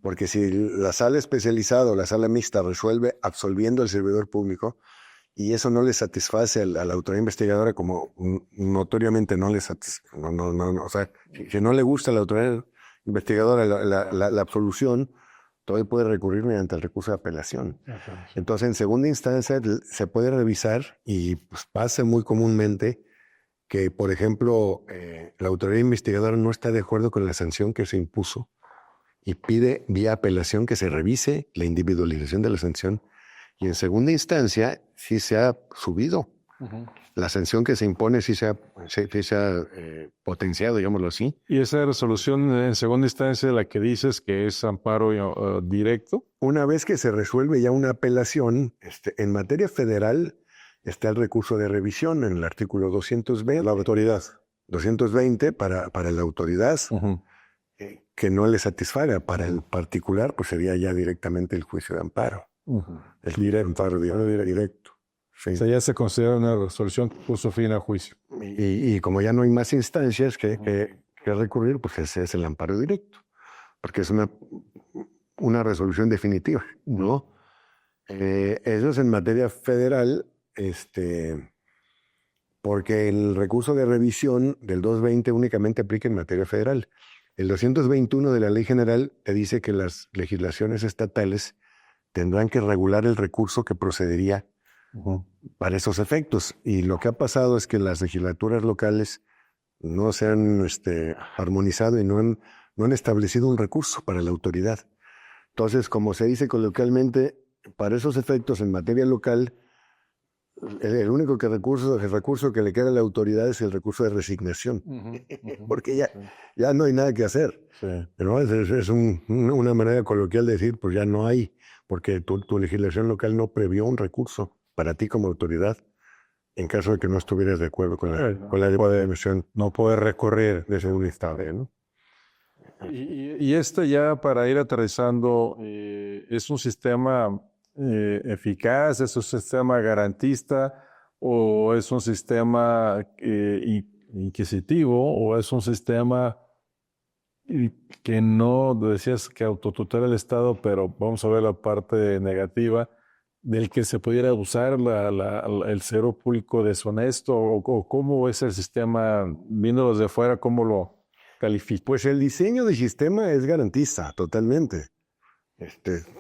Porque si la sala especializada o la sala mixta resuelve absolviendo al servidor público y eso no le satisface a la autoridad investigadora, como notoriamente no le satisface, o sea, si no le gusta a la autoridad investigadora la absolución, todavía puede recurrir mediante el recurso de apelación. Entonces, en segunda instancia se puede revisar y pues, pasa muy comúnmente que, por ejemplo, la autoridad investigadora no está de acuerdo con la sanción que se impuso y pide vía apelación que se revise la individualización de la sanción. Y en segunda instancia, sí se ha subido. La sanción que se impone sí se ha potenciado, digámoslo así. ¿Y esa resolución en segunda instancia la que dices que es amparo directo? Una vez que se resuelve ya una apelación, en materia federal está el recurso de revisión en el artículo 220. La autoridad. 220 para la autoridad que no le satisfaga. Para el particular, pues sería ya directamente el juicio de amparo. El amparo directo. Sí. O sea, ya se considera una resolución que puso fin al juicio. Y como ya no hay más instancias que recurrir, pues ese es el amparo directo. Porque es una resolución definitiva, ¿no? Eso es en materia federal, porque el recurso de revisión del 220 únicamente aplica en materia federal. El 221 de la Ley General te dice que las legislaciones estatales tendrán que regular el recurso que procedería para esos efectos. Y lo que ha pasado es que las legislaturas locales no se han armonizado y no han establecido un recurso para la autoridad. Entonces, como se dice coloquialmente, para esos efectos en materia local, el único recurso que le queda a la autoridad es el recurso de resignación, porque ya no hay nada que hacer. Sí. ¿No? Es una manera coloquial de decir, pues ya no hay, porque tu legislación local no previó un recurso para ti como autoridad en caso de que no estuvieras de acuerdo con la determinación. No puede recurrir de según estado, ¿no? Y ya para ir aterrizando, ¿es un sistema eficaz? ¿Es un sistema garantista? ¿O es un sistema inquisitivo? ¿O es un sistema que no, decías que autotutela el Estado, pero vamos a ver la parte negativa, del que se pudiera usar el servidor público deshonesto? ¿O cómo es el sistema, viendo desde fuera, cómo lo califica? Pues el diseño del sistema es garantista, totalmente.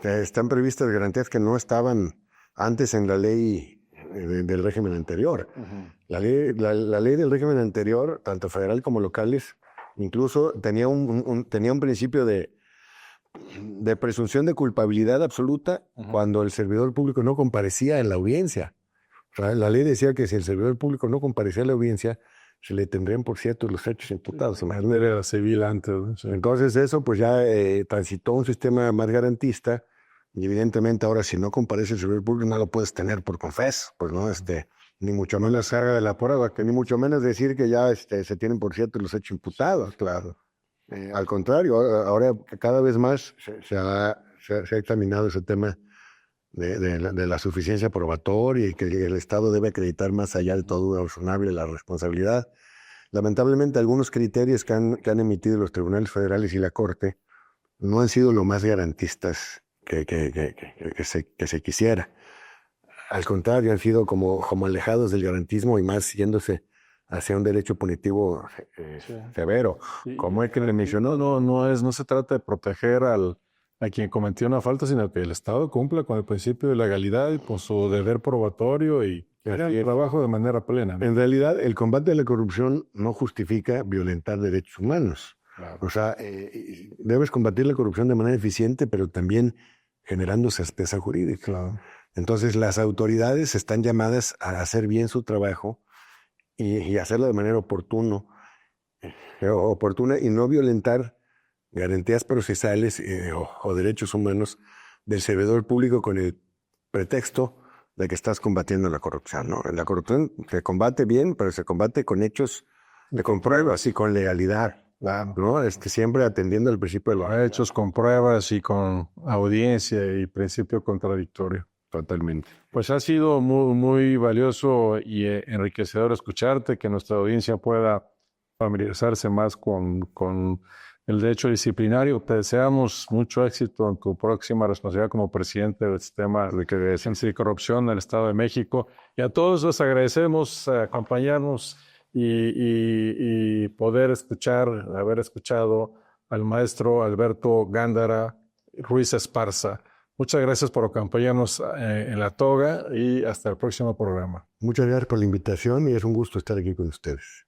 Están previstas garantías que no estaban antes en la ley del régimen anterior. La ley del régimen anterior, tanto federal como locales, incluso tenía un principio de presunción de culpabilidad absoluta cuando el servidor público no comparecía en la audiencia. O sea, la ley decía que si el servidor público no comparecía en la audiencia, se le tendrían por cierto los hechos imputados. Era civil antes, ¿no? Sí. Entonces eso pues ya transitó un sistema más garantista y evidentemente ahora si no comparece el servidor público no lo puedes tener por confeso, pues no, ni mucho menos la carga de la prueba, que ni mucho menos decir que ya se tienen por cierto los hechos imputados, claro. Al contrario, ahora cada vez más se ha examinado ese tema de la suficiencia probatoria y que el Estado debe acreditar más allá de todo razonable la responsabilidad. Lamentablemente, algunos criterios que han emitido los tribunales federales y la Corte no han sido lo más garantistas que se quisiera. Al contrario, han sido como alejados del garantismo y más yéndose hacia un derecho punitivo severo. Como el que le mencionó, no se trata de proteger a quien cometió una falta, sino que el Estado cumpla con el principio de legalidad y con su deber probatorio y haga el trabajo de manera plena, ¿no? En realidad, el combate a la corrupción no justifica violentar derechos humanos. Claro. O sea, debes combatir la corrupción de manera eficiente, pero también generando certeza jurídica. Claro. Entonces las autoridades están llamadas a hacer bien su trabajo y hacerlo de manera oportuna y no violentar garantías procesales o derechos humanos del servidor público con el pretexto de que estás combatiendo la corrupción, ¿no? La corrupción se combate bien, pero se combate con hechos con pruebas y con legalidad, ¿no? Siempre atendiendo al principio de los Hechos con pruebas y con audiencia y principio contradictorio. Totalmente. Pues ha sido muy, muy valioso y enriquecedor escucharte, que nuestra audiencia pueda familiarizarse más con el derecho disciplinario. Te deseamos mucho éxito en tu próxima responsabilidad como presidente del sistema de ciencia y corrupción del Estado de México. Y a todos les agradecemos acompañarnos y poder haber escuchado al maestro Alberto Gándara Ruiz Esparza. Muchas gracias por acompañarnos en La Toga y hasta el próximo programa. Muchas gracias por la invitación y es un gusto estar aquí con ustedes.